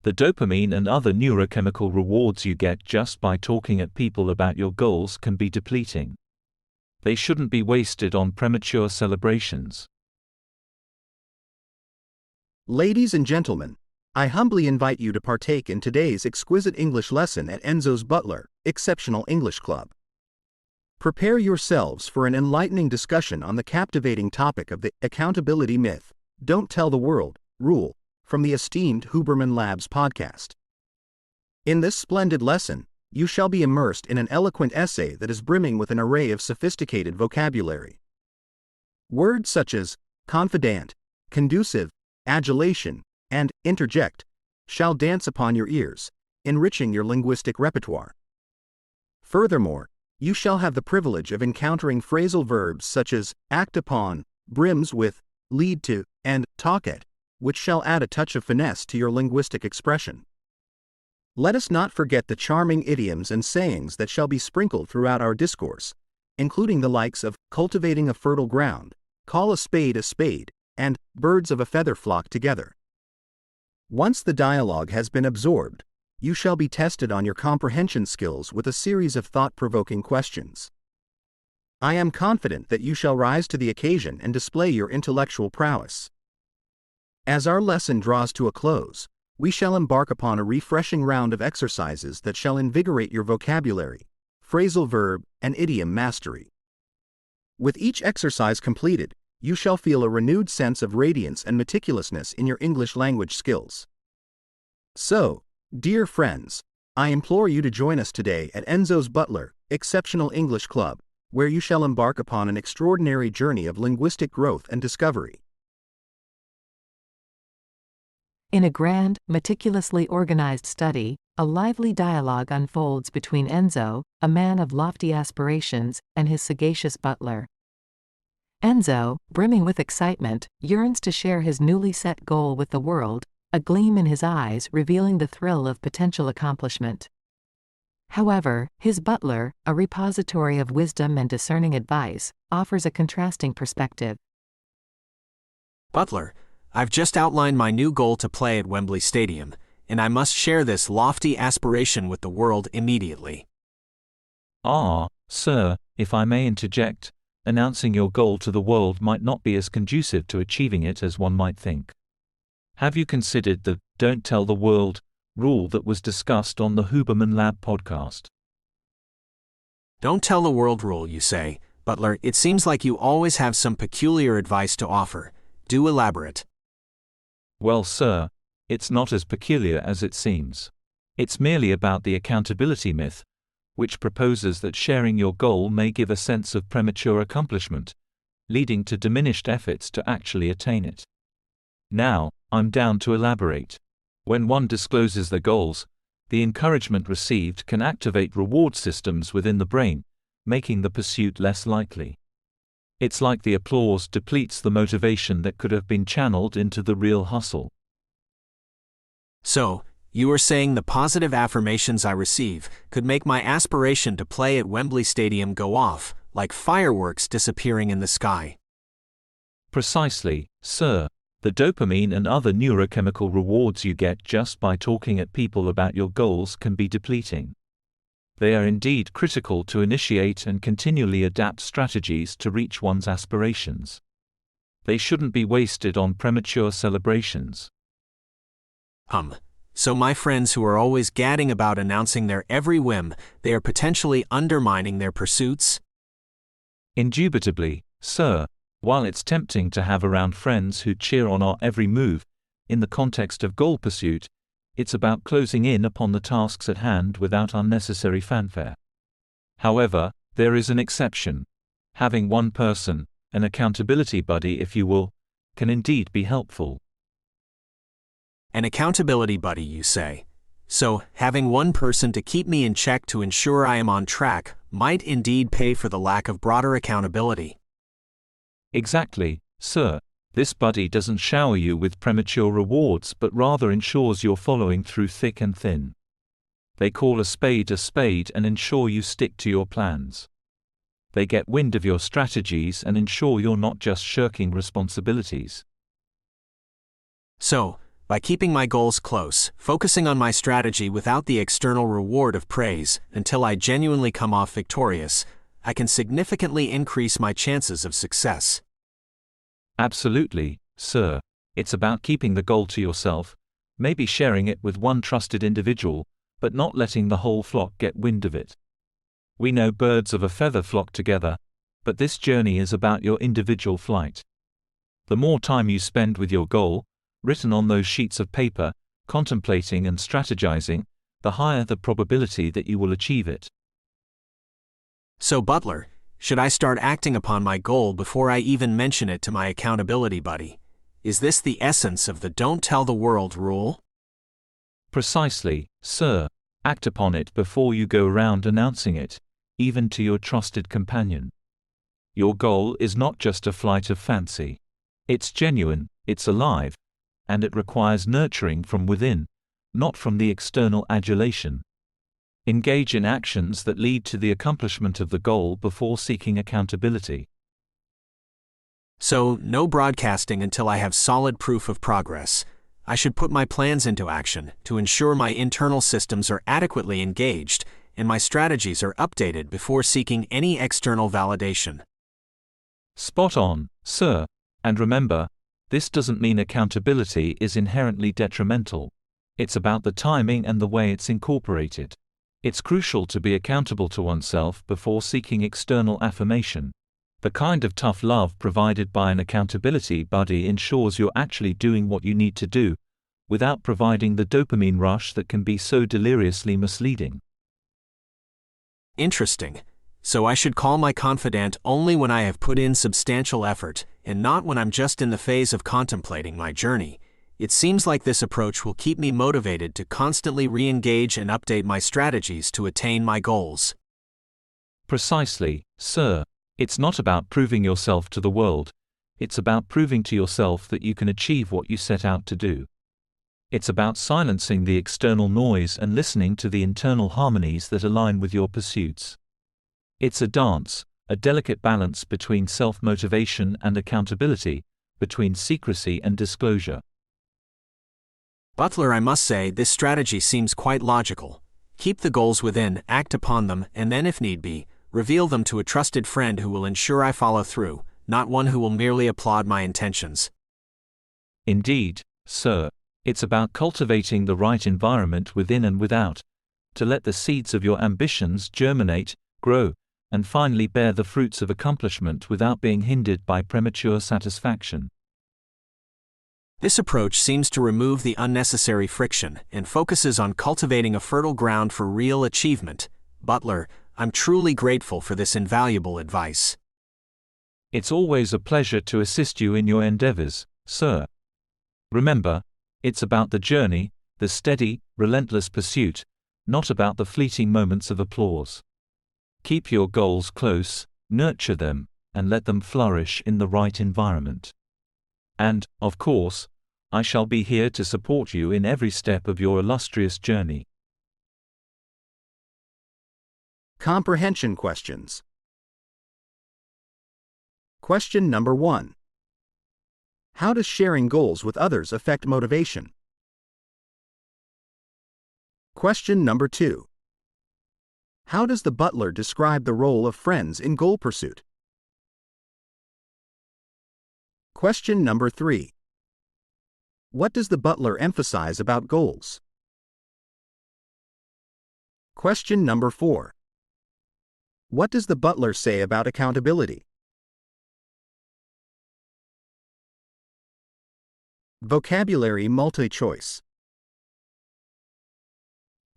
The dopamine and other neurochemical rewards you get just by talking at people about your goals can be depleting. They shouldn't be wasted on premature celebrations. Ladies and gentlemen, I humbly invite you to partake in today's exquisite English lesson at Enzo's Butler, Exceptional English Club. Prepare yourselves for an enlightening discussion on the captivating topic of the accountability myth, Don't Tell the World, rule, from the esteemed Huberman Labs podcast. In this splendid lesson, you shall be immersed in an eloquent essay that is brimming with an array of sophisticated vocabulary. Words such as confidant, conducive, adulation, and interject shall dance upon your ears, enriching your linguistic repertoire. Furthermore, you shall have the privilege of encountering phrasal verbs such as act upon, brims with, lead to, and talk at, which shall add a touch of finesse to your linguistic expression. Let us not forget the charming idioms and sayings that shall be sprinkled throughout our discourse, including the likes of cultivating a fertile ground, call a spade, and birds of a feather flock together. Once the dialogue has been absorbed, you shall be tested on your comprehension skills with a series of thought-provoking questions. I am confident that you shall rise to the occasion and display your intellectual prowess. As our lesson draws to a close, we shall embark upon a refreshing round of exercises that shall invigorate your vocabulary, phrasal verb, and idiom mastery. With each exercise completed, you shall feel a renewed sense of radiance and meticulousness in your English language skills. So, dear friends, I implore you to join us today at Enzo's Butler, Exceptional English Club, where you shall embark upon an extraordinary journey of linguistic growth and discovery. In a grand, meticulously organized study, a lively dialogue unfolds between Enzo, a man of lofty aspirations, and his sagacious butler. Enzo, brimming with excitement, yearns to share his newly set goal with the world, a gleam in his eyes revealing the thrill of potential accomplishment. However, his butler, a repository of wisdom and discerning advice, offers a contrasting perspective. Butler, I've just outlined my new goal to play at Wembley Stadium, and I must share this lofty aspiration with the world immediately. Sir, if I may interject, announcing your goal to the world might not be as conducive to achieving it as one might think. Have you considered the Don't Tell the World rule that was discussed on the Huberman Lab podcast? Don't tell the world rule, you say, Butler. It seems like you always have some peculiar advice to offer. Do elaborate. Well, sir, it's not as peculiar as it seems. It's merely about the accountability myth, which proposes that sharing your goal may give a sense of premature accomplishment, leading to diminished efforts to actually attain it. Now, I'm down to elaborate. When one discloses their goals, the encouragement received can activate reward systems within the brain, making the pursuit less likely. It's like the applause depletes the motivation that could have been channeled into the real hustle. So, you are saying the positive affirmations I receive could make my aspiration to play at Wembley Stadium go off, like fireworks disappearing in the sky. Precisely, sir. The dopamine and other neurochemical rewards you get just by talking at people about your goals can be depleting. They are indeed critical to initiate and continually adapt strategies to reach one's aspirations. They shouldn't be wasted on premature celebrations. So my friends who are always gadding about announcing their every whim, they are potentially undermining their pursuits? Indubitably, sir. While it's tempting to have around friends who cheer on our every move, in the context of goal pursuit, it's about closing in upon the tasks at hand without unnecessary fanfare. However, there is an exception. Having one person, an accountability buddy if you will, can indeed be helpful. An accountability buddy, you say? So, having one person to keep me in check to ensure I am on track might indeed pay for the lack of broader accountability. Exactly, sir. This buddy doesn't shower you with premature rewards but rather ensures you're following through thick and thin. They call a spade and ensure you stick to your plans. They get wind of your strategies and ensure you're not just shirking responsibilities. So, By keeping my goals close, focusing on my strategy without the external reward of praise until I genuinely come off victorious, I can significantly increase my chances of success. Absolutely, sir. It's about keeping the goal to yourself, maybe sharing it with one trusted individual, but not letting the whole flock get wind of it. We know birds of a feather flock together, but this journey is about your individual flight. The more time you spend with your goal, written on those sheets of paper, contemplating and strategizing, the higher the probability that you will achieve it. So Butler, should I start acting upon my goal before I even mention it to my accountability buddy? Is this the essence of the don't tell the world rule? Precisely, sir. Act upon it before you go around announcing it, even to your trusted companion. Your goal is not just a flight of fancy. It's genuine, it's alive, and it requires nurturing from within, not from the external adulation. Engage in actions that lead to the accomplishment of the goal before seeking accountability. So, no broadcasting until I have solid proof of progress. I should put my plans into action to ensure my internal systems are adequately engaged and my strategies are updated before seeking any external validation. Spot on, sir. And remember, this doesn't mean accountability is inherently detrimental. It's about the timing and the way it's incorporated. It's crucial to be accountable to oneself before seeking external affirmation. The kind of tough love provided by an accountability buddy ensures you're actually doing what you need to do, without providing the dopamine rush that can be so deliriously misleading. Interesting. So I should call my confidant only when I have put in substantial effort, and not when I'm just in the phase of contemplating my journey. It seems like this approach will keep me motivated to constantly re-engage and update my strategies to attain my goals. Precisely, sir. It's not about proving yourself to the world. It's about proving to yourself that you can achieve what you set out to do. It's about silencing the external noise and listening to the internal harmonies that align with your pursuits. It's a dance, a delicate balance between self-motivation and accountability, between secrecy and disclosure. Butler, I must say, this strategy seems quite logical. Keep the goals within, act upon them, and then, if need be, reveal them to a trusted friend who will ensure I follow through, not one who will merely applaud my intentions. Indeed, sir. It's about cultivating the right environment within and without, to let the seeds of your ambitions germinate, grow, and finally bear the fruits of accomplishment without being hindered by premature satisfaction. This approach seems to remove the unnecessary friction and focuses on cultivating a fertile ground for real achievement. Butler, I'm truly grateful for this invaluable advice. It's always a pleasure to assist you in your endeavors, sir. Remember, it's about the journey, the steady, relentless pursuit, not about the fleeting moments of applause. Keep your goals close, nurture them, and let them flourish in the right environment. And, of course, I shall be here to support you in every step of your illustrious journey. Comprehension questions. Question number 1. How does sharing goals with others affect motivation? Question number 2. How does the Butler describe the role of friends in goal pursuit? Question number 3. What does the Butler emphasize about goals? Question number 4. What does the Butler say about accountability? Vocabulary multi-choice.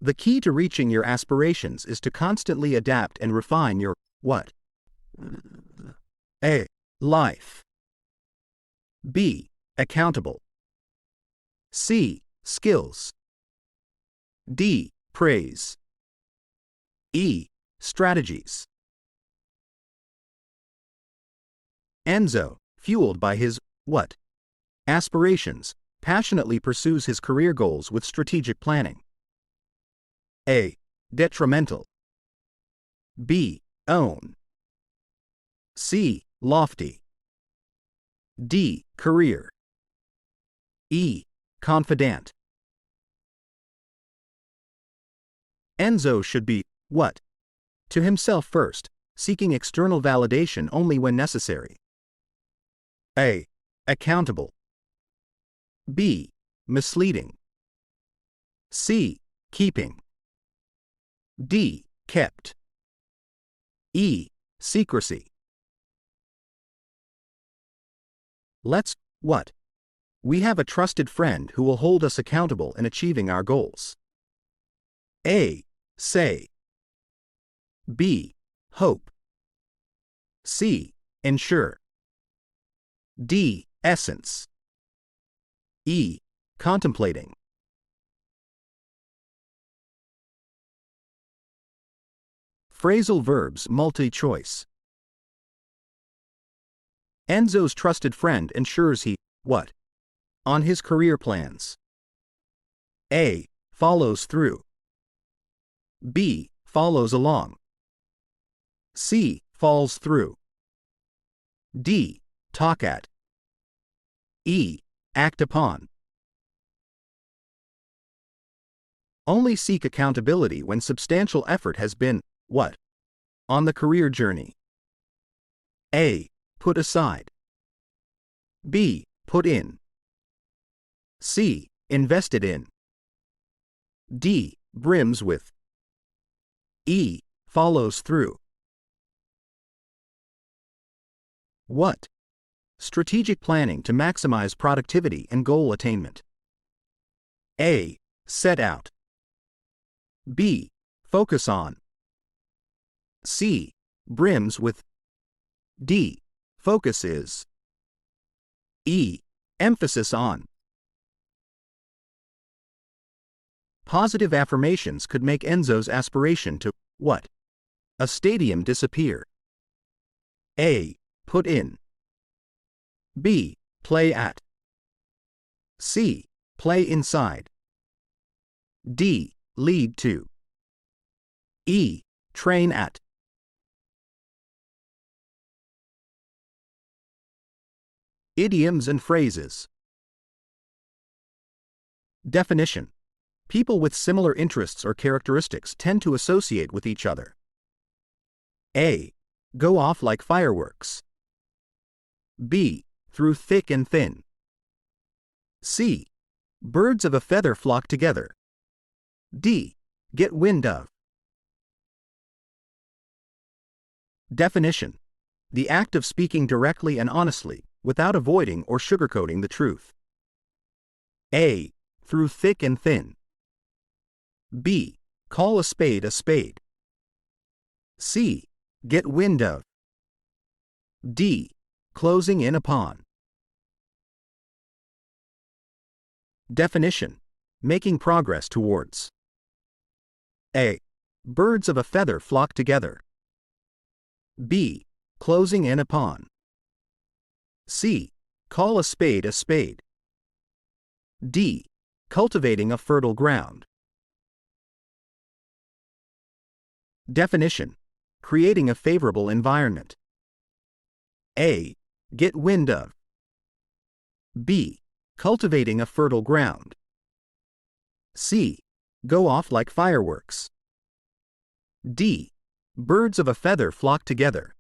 The key to reaching your aspirations is to constantly adapt and refine your what? A. Life. B. Accountable. C. Skills. D. Praise. E. Strategies. Enzo, fueled by his what? Aspirations, passionately pursues his career goals with strategic planning. A. Detrimental. B. Own. C. Lofty. D. Career. E. confidant. Enzo should be, what? To himself first, seeking external validation only when necessary. A. Accountable. B. Misleading. C. Keeping. D. Kept. E. Secrecy. Let's, what? We have a trusted friend who will hold us accountable in achieving our goals. A. Say. B. Hope. C. Ensure. D. Essence. E. Contemplating. Phrasal verbs multi-choice. Enzo's trusted friend ensures he, what? On his career plans. A. Follows through. B. Follows along. C. Falls through. D. Talk at. E. Act upon. Only seek accountability when substantial effort has been, what? On the career journey. A. Put aside. B. Put in. C. Invested in. D. Brims with. E. Follows through. What? Strategic planning to maximize productivity and goal attainment. A. Set out. B. Focus on. C. Brims with. D. Focus is. E. Emphasis on. Positive affirmations could make Enzo's aspiration to, what? A stadium disappear. A. Put in. B. Play at. C. Play inside. D. Lead to. E. Train at. Idioms and phrases. Definition. People with similar interests or characteristics tend to associate with each other. A. Go off like fireworks. B. Through thick and thin. C. Birds of a feather flock together. D. Get wind of. Definition. The act of speaking directly and honestly, without avoiding or sugarcoating the truth. A. Through thick and thin. B. Call a spade a spade. C. Get wind of. D. Closing in upon. Definition. Making progress towards. A. Birds of a feather flock together. B. Closing in upon. C. Call a spade a spade. D. Cultivating a fertile ground. Definition. Creating a favorable environment. A. Get wind of. B. Cultivating a fertile ground. C. Go off like fireworks. D. Birds of a feather flock together.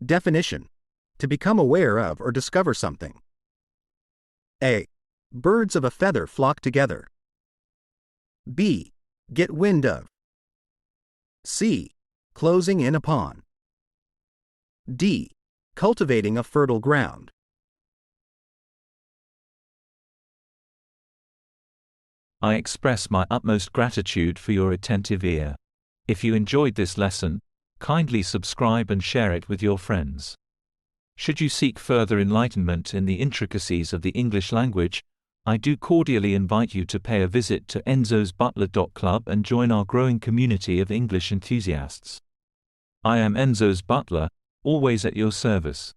Definition. To become aware of or discover something. A. Birds of a feather flock together. B. Get wind of. C. Closing in upon. D. Cultivating a fertile ground. I express my utmost gratitude for your attentive ear. If you enjoyed this lesson, kindly subscribe and share it with your friends. Should you seek further enlightenment in the intricacies of the English language, I do cordially invite you to pay a visit to Enzo's Butler.club and join our growing community of English enthusiasts. I am Enzo's Butler, always at your service.